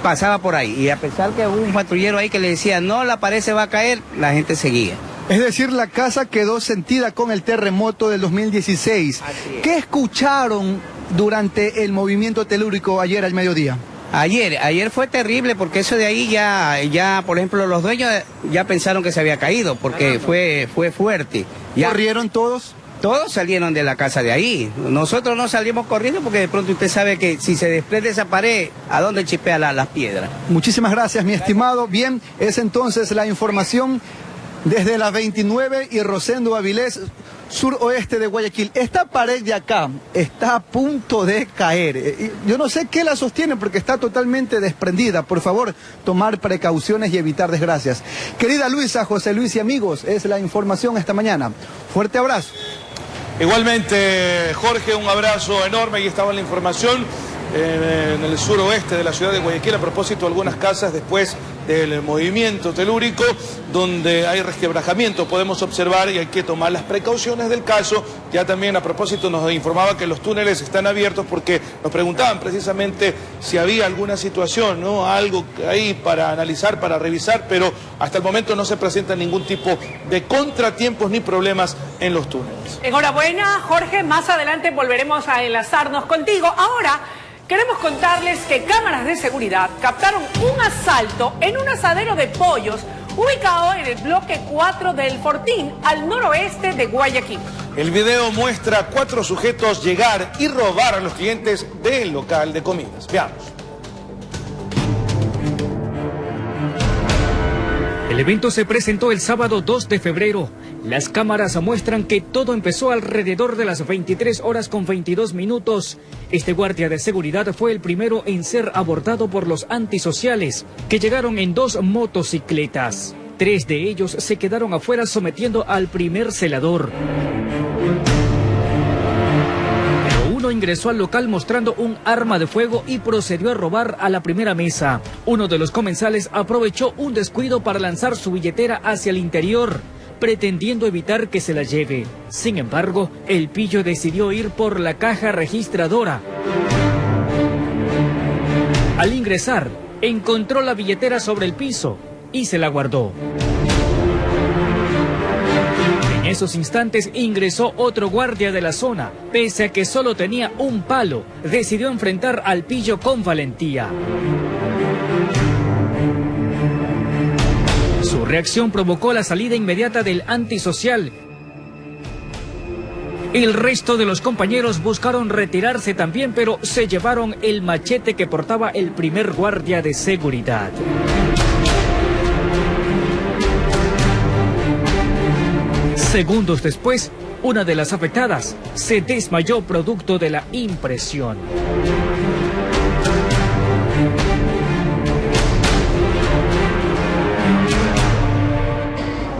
S4: pasaba por ahí y a pesar que hubo un patrullero ahí que le decía no, la pared se va a caer, la gente seguía.
S3: Es decir, la casa quedó sentida con el terremoto del 2016. ¿Qué escucharon durante el movimiento telúrico ayer al mediodía?
S4: Ayer fue terrible porque eso de ahí ya, por ejemplo, los dueños ya pensaron que se había caído porque fue fuerte.
S3: ¿Corrieron todos?
S4: Todos salieron de la casa de ahí. Nosotros no salimos corriendo porque de pronto usted sabe que si se desprende esa pared, ¿a dónde chipea las piedras?
S3: Muchísimas gracias, mi estimado. Bien, es entonces la información desde la 29 y Rosendo Avilés, suroeste de Guayaquil. Esta pared de acá está a punto de caer. Yo no sé qué la sostiene porque está totalmente desprendida. Por favor, tomar precauciones y evitar desgracias. Querida Luisa, José Luis y amigos, es la información esta mañana. Fuerte abrazo.
S2: Igualmente, Jorge, un abrazo enorme. Ahí estaba la información en el suroeste de la ciudad de Guayaquil a propósito de algunas casas después del movimiento telúrico donde hay resquebrajamiento, podemos observar, y hay que tomar las precauciones del caso. Ya también a propósito nos informaba que los túneles están abiertos porque nos preguntaban precisamente si había alguna situación, ¿no? Algo ahí para analizar, para revisar, pero hasta el momento no se presenta ningún tipo de contratiempos ni problemas en los túneles.
S1: Enhorabuena, Jorge, más adelante volveremos a enlazarnos contigo. Ahora queremos contarles que cámaras de seguridad captaron un asalto en un asadero de pollos ubicado en el bloque 4 del Fortín, al noroeste de Guayaquil.
S2: El video muestra a 4 sujetos llegar y robar a los clientes del local de comidas. Veamos.
S5: El evento se presentó el sábado 2 de febrero. Las cámaras muestran que todo empezó alrededor de las 23 horas con 22 minutos. Este guardia de seguridad fue el primero en ser abordado por los antisociales, que llegaron en 2 motocicletas. 3 de ellos se quedaron afuera sometiendo al primer celador. Uno ingresó al local mostrando un arma de fuego y procedió a robar a la primera mesa. Uno de los comensales aprovechó un descuido para lanzar su billetera hacia el interior, pretendiendo evitar que se la lleve. Sin embargo, el pillo decidió ir por la caja registradora. Al ingresar, encontró la billetera sobre el piso y se la guardó. En esos instantes ingresó otro guardia de la zona. Pese a que solo tenía un palo, decidió enfrentar al pillo con valentía. Su reacción provocó la salida inmediata del antisocial. El resto de los compañeros buscaron retirarse también, pero se llevaron el machete que portaba el primer guardia de seguridad. Segundos después, una de las afectadas se desmayó producto de la impresión.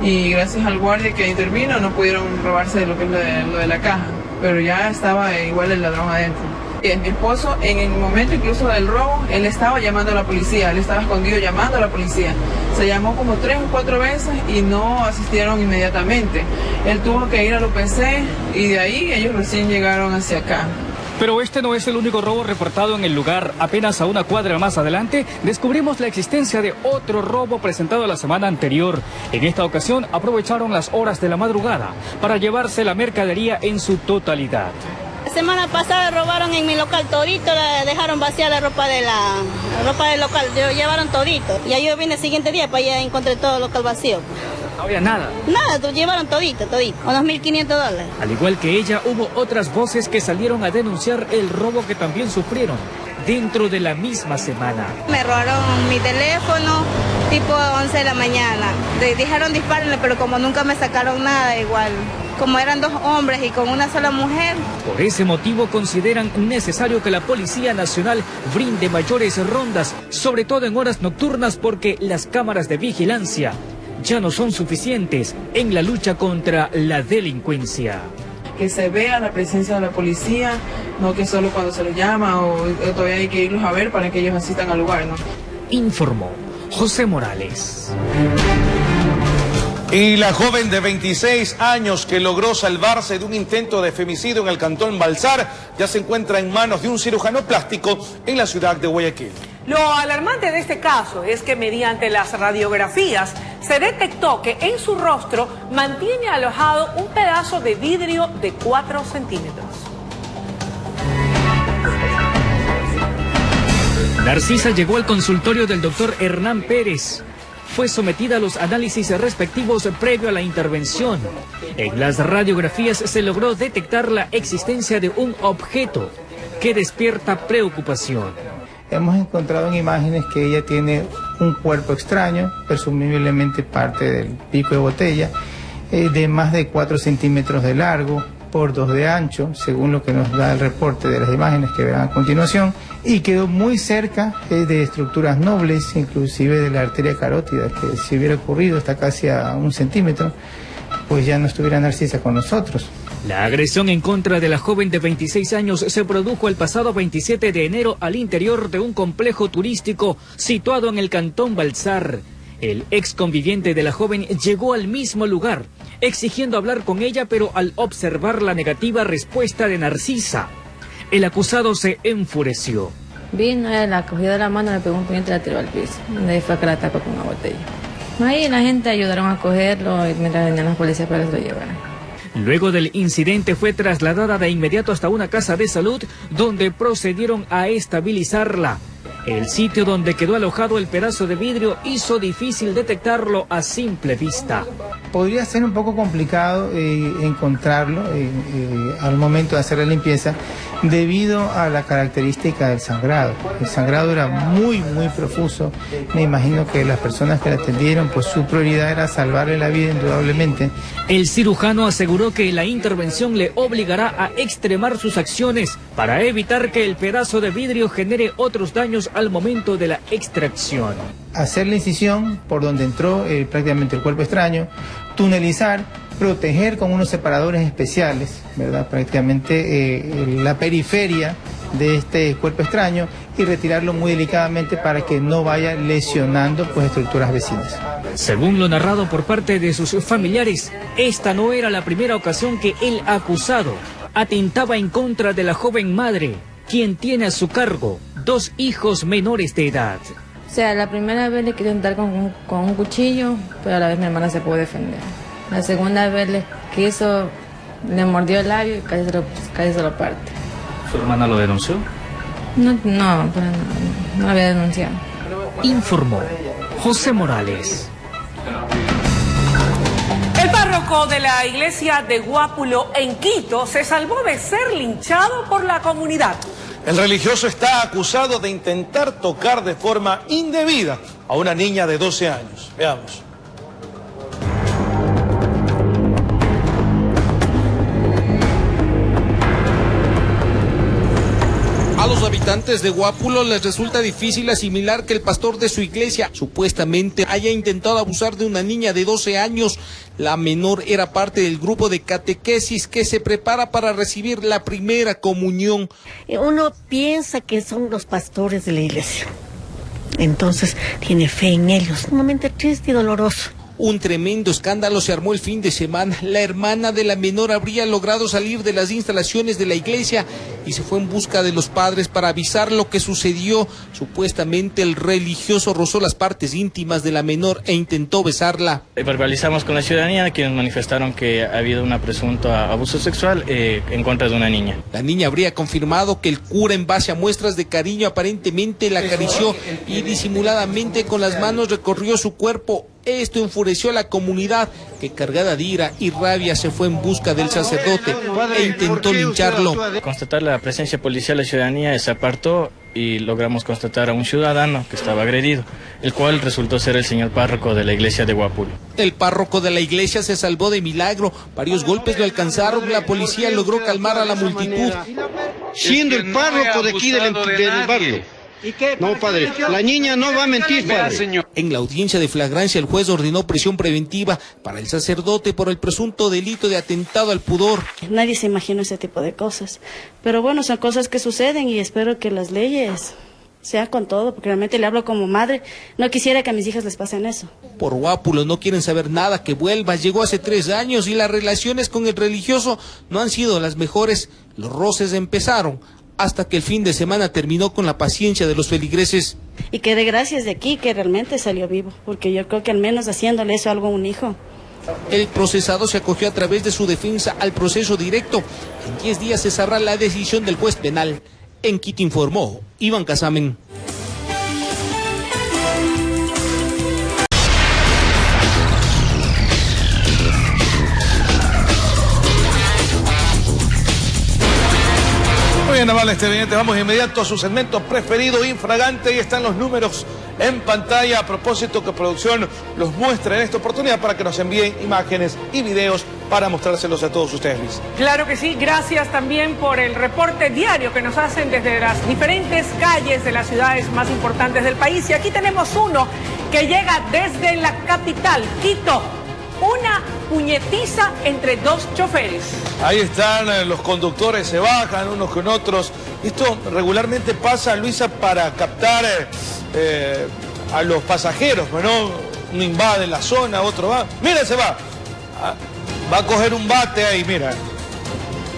S6: Y gracias al guardia que intervino no pudieron robarse lo que es lo de la caja, pero ya estaba igual el ladrón adentro. Mi esposo, en el momento incluso del robo, él estaba llamando a la policía, él estaba escondido llamando a la policía. Se llamó como 3 o 4 veces y no asistieron inmediatamente. Él tuvo que ir al UPC y de ahí ellos recién llegaron hacia acá.
S5: Pero este no es el único robo reportado en el lugar. Apenas a una cuadra más adelante, descubrimos la existencia de otro robo presentado la semana anterior. En esta ocasión, aprovecharon las horas de la madrugada para llevarse la mercadería en su totalidad.
S8: La semana pasada robaron en mi local todito, dejaron vaciar la ropa del local, llevaron todito. Y ahí yo vine el siguiente día para allá encontré todo el local vacío.
S5: No había nada.
S8: Nada, llevaron todito, unos $1.500.
S5: Al igual que ella, hubo otras voces que salieron a denunciar el robo que también sufrieron dentro de la misma semana.
S8: Me robaron mi teléfono tipo 11 de la mañana. Dijeron dispárenle, pero como nunca me sacaron nada, igual. Como eran 2 hombres y con una sola mujer.
S5: Por ese motivo consideran necesario que la Policía Nacional brinde mayores rondas, sobre todo en horas nocturnas, porque las cámaras de vigilancia ya no son suficientes en la lucha contra la delincuencia.
S6: Que se vea la presencia de la policía, no que solo cuando se les llama o todavía hay que irlos a ver para que ellos asistan al lugar, ¿no?
S5: Informó José Morales.
S2: Y la joven de 26 años que logró salvarse de un intento de femicidio en el cantón Balsar ya se encuentra en manos de un cirujano plástico en la ciudad de Guayaquil.
S1: Lo alarmante de este caso es que mediante las radiografías se detectó que en su rostro mantiene alojado un pedazo de vidrio de 4 centímetros.
S5: Narcisa llegó al consultorio del doctor Hernán Pérez. Fue sometida a los análisis respectivos previo a la intervención. En las radiografías se logró detectar la existencia de un objeto que despierta preocupación.
S9: Hemos encontrado en imágenes que ella tiene un cuerpo extraño, presumiblemente parte del pico de botella, de más de 4 centímetros de largo por 2 de ancho, según lo que nos da el reporte de las imágenes que verán a continuación, y quedó muy cerca de estructuras nobles, inclusive de la arteria carótida, que si hubiera ocurrido está casi a 1 centímetro, pues ya no estuviera Narcisa con nosotros.
S5: La agresión en contra de la joven de 26 años se produjo el pasado 27 de enero al interior de un complejo turístico situado en el cantón Balsar. El ex conviviente de la joven llegó al mismo lugar, exigiendo hablar con ella, pero al observar la negativa respuesta de Narcisa, el acusado se enfureció.
S11: Vino, la cogió de la mano, le pegó un puñete y la tiró al piso. De ahí fue que la atacó con una botella. Ahí la gente ayudaron a cogerlo y mientras venían las policías para que se lo llevaran.
S5: Luego del incidente fue trasladada de inmediato hasta una casa de salud donde procedieron a estabilizarla. El sitio donde quedó alojado el pedazo de vidrio hizo difícil detectarlo a simple vista.
S9: Podría ser un poco complicado encontrarlo al momento de hacer la limpieza debido a la característica del sangrado. El sangrado era muy profuso. Me imagino que las personas que la atendieron, pues su prioridad era salvarle la vida indudablemente.
S5: El cirujano aseguró que la intervención le obligará a extremar sus acciones para evitar que el pedazo de vidrio genere otros daños al momento de la extracción.
S9: Hacer la incisión por donde entró prácticamente el cuerpo extraño, tunelizar, proteger con unos separadores especiales, ¿verdad? Prácticamente la periferia de este cuerpo extraño y retirarlo muy delicadamente para que no vaya lesionando pues estructuras vecinas.
S5: Según lo narrado por parte de sus familiares, esta no era la primera ocasión que el acusado atentaba en contra de la joven madre, quien tiene a su cargo 2 hijos menores de edad.
S11: O sea, la primera vez le quería entrar con un cuchillo, pero a la vez mi hermana se pudo defender. La segunda vez le mordió el labio y casi se lo parte.
S5: ¿Su hermana lo denunció?
S11: No había denunciado.
S5: Informó José Morales.
S1: El párroco de la iglesia de Guápulo en Quito se salvó de ser linchado por la comunidad.
S2: El religioso está acusado de intentar tocar de forma indebida a una niña de 12 años. Veamos.
S12: A los habitantes de Guápulo les resulta difícil asimilar que el pastor de su iglesia supuestamente haya intentado abusar de una niña de 12 años. La menor era parte del grupo de catequesis que se prepara para recibir la primera comunión.
S13: Uno piensa que son los pastores de la iglesia, entonces tiene fe en ellos. Un momento triste y doloroso.
S12: Un tremendo escándalo se armó el fin de semana. La hermana de la menor habría logrado salir de las instalaciones de la iglesia y se fue en busca de los padres para avisar lo que sucedió. Supuestamente el religioso rozó las partes íntimas de la menor e intentó besarla.
S21: Verbalizamos con la ciudadanía, quienes manifestaron que ha habido un presunto abuso sexual en contra de una niña.
S12: La niña habría confirmado que el cura, en base a muestras de cariño, aparentemente la acarició y disimuladamente con las manos recorrió su cuerpo. Esto enfureció a la comunidad, que cargada de ira y rabia se fue en busca del sacerdote e intentó lincharlo.
S21: Constatar la presencia policial, la ciudadanía se apartó y logramos constatar a un ciudadano que estaba agredido, el cual resultó ser el señor párroco de la iglesia de Guápulo.
S12: El párroco de la iglesia se salvó de milagro, varios golpes lo alcanzaron, la policía logró calmar a la multitud.
S14: Siendo el párroco de aquí del barrio. No, padre, la niña no va a mentir, padre.
S12: En la audiencia de flagrancia, el juez ordenó prisión preventiva para el sacerdote por el presunto delito de atentado al pudor.
S13: Nadie se imagina ese tipo de cosas, pero bueno, son cosas que suceden y espero que las leyes sean con todo, porque realmente le hablo como madre, no quisiera que a mis hijas les pasen eso.
S12: Por Guápulo no quieren saber nada que vuelva, llegó hace 3 años y las relaciones con el religioso no han sido las mejores, los roces empezaron hasta que el fin de semana terminó con la paciencia de los feligreses.
S13: Y que de gracias de aquí que realmente salió vivo, porque yo creo que al menos haciéndole eso algo a un hijo.
S12: El procesado se acogió a través de su defensa al proceso directo. En 10 días se sabrá la decisión del juez penal. En Quito informó Iván Casamen.
S2: Bien, amables televidentes, vamos de inmediato a su segmento preferido, Infragante, y están los números en pantalla. A propósito que producción los muestra en esta oportunidad para que nos envíen imágenes y videos para mostrárselos a todos ustedes, Luis.
S1: Claro que sí, gracias también por el reporte diario que nos hacen desde las diferentes calles de las ciudades más importantes del país. Y aquí tenemos uno que llega desde la capital, Quito. Una puñetiza entre dos choferes.
S2: Ahí están, los conductores se bajan unos con otros. Esto regularmente pasa, Luisa, para captar a los pasajeros, ¿no? Uno invade la zona, otro va. Mira, se va. Va a coger un bate ahí, mira.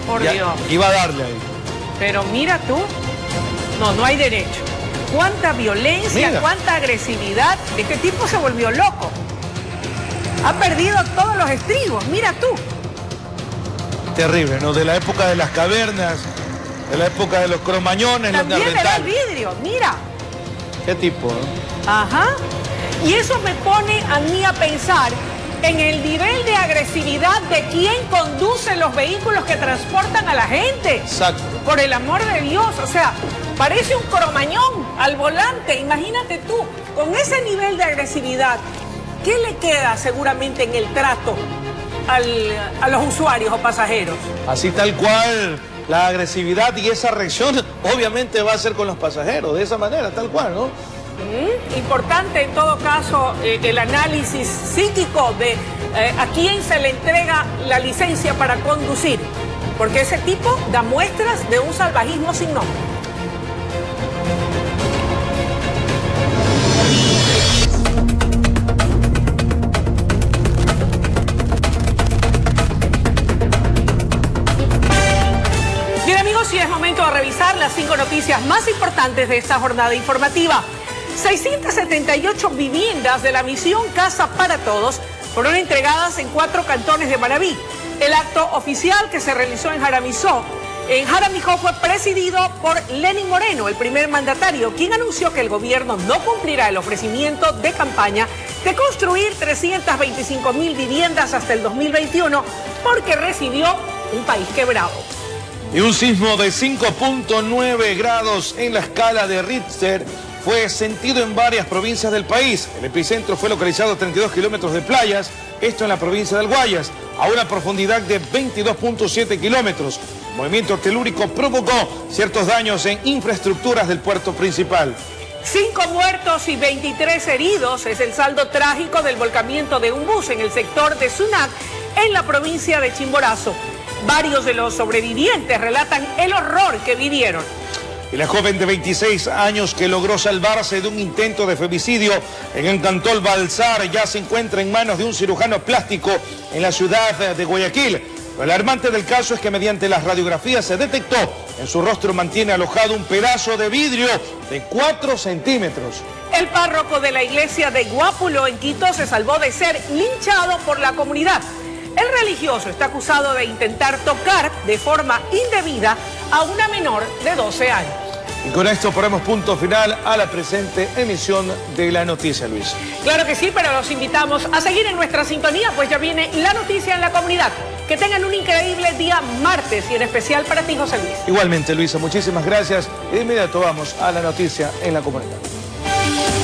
S1: Por Dios.
S2: Y va a darle ahí.
S1: Pero mira tú, no hay derecho. Cuánta violencia,
S2: mira.
S1: Cuánta agresividad. Este tipo se volvió loco. Ha perdido todos los estribos, mira tú.
S2: Terrible, ¿no? De la época de las cavernas, de la época de los cromañones,
S1: también
S2: los
S1: le da el vidrio, mira.
S2: ¿Qué tipo, no?
S1: Ajá. Y eso me pone a mí a pensar en el nivel de agresividad de quien conduce los vehículos que transportan a la gente.
S2: Exacto.
S1: Por el amor de Dios, o sea, parece un cromañón al volante. Imagínate tú, con ese nivel de agresividad, ¿qué le queda seguramente en el trato a los usuarios o pasajeros?
S2: Así tal cual, la agresividad y esa reacción obviamente va a ser con los pasajeros, de esa manera, tal cual, ¿no?
S1: Importante en todo caso el análisis psíquico de a quién se le entrega la licencia para conducir, porque ese tipo da muestras de un salvajismo sin nombre. Y es momento de revisar las 5 noticias más importantes de esta jornada informativa. 678 viviendas de la misión Casa para Todos fueron entregadas en 4 cantones de Manabí. El acto oficial que se realizó en Jaramijó fue presidido por Lenín Moreno, el primer mandatario, quien anunció que el gobierno no cumplirá el ofrecimiento de campaña de construir 325.000 viviendas hasta el 2021 porque recibió un país quebrado.
S2: Y un sismo de 5.9 grados en la escala de Richter fue sentido en varias provincias del país. El epicentro fue localizado a 32 kilómetros de playas, esto en la provincia del Guayas, a una profundidad de 22.7 kilómetros. El movimiento telúrico provocó ciertos daños en infraestructuras del puerto principal.
S1: 5 muertos y 23 heridos es el saldo trágico del volcamiento de un bus en el sector de Sunac, en la provincia de Chimborazo. Varios de los sobrevivientes relatan el horror que vivieron.
S2: Y la joven de 26 años que logró salvarse de un intento de femicidio en el cantón Balsar ya se encuentra en manos de un cirujano plástico en la ciudad de Guayaquil. Lo alarmante del caso es que mediante las radiografías se detectó en su rostro mantiene alojado un pedazo de vidrio de 4 centímetros.
S1: El párroco de la iglesia de Guápulo en Quito se salvó de ser linchado por la comunidad. El religioso está acusado de intentar tocar de forma indebida a una menor de 12 años.
S2: Y con esto ponemos punto final a la presente emisión de La Noticia, Luis.
S1: Claro que sí, pero los invitamos a seguir en nuestra sintonía, pues ya viene La Noticia en la comunidad. Que tengan un increíble día martes y en especial para ti, José Luis.
S2: Igualmente, Luisa, muchísimas gracias. Y de inmediato vamos a La Noticia en la comunidad.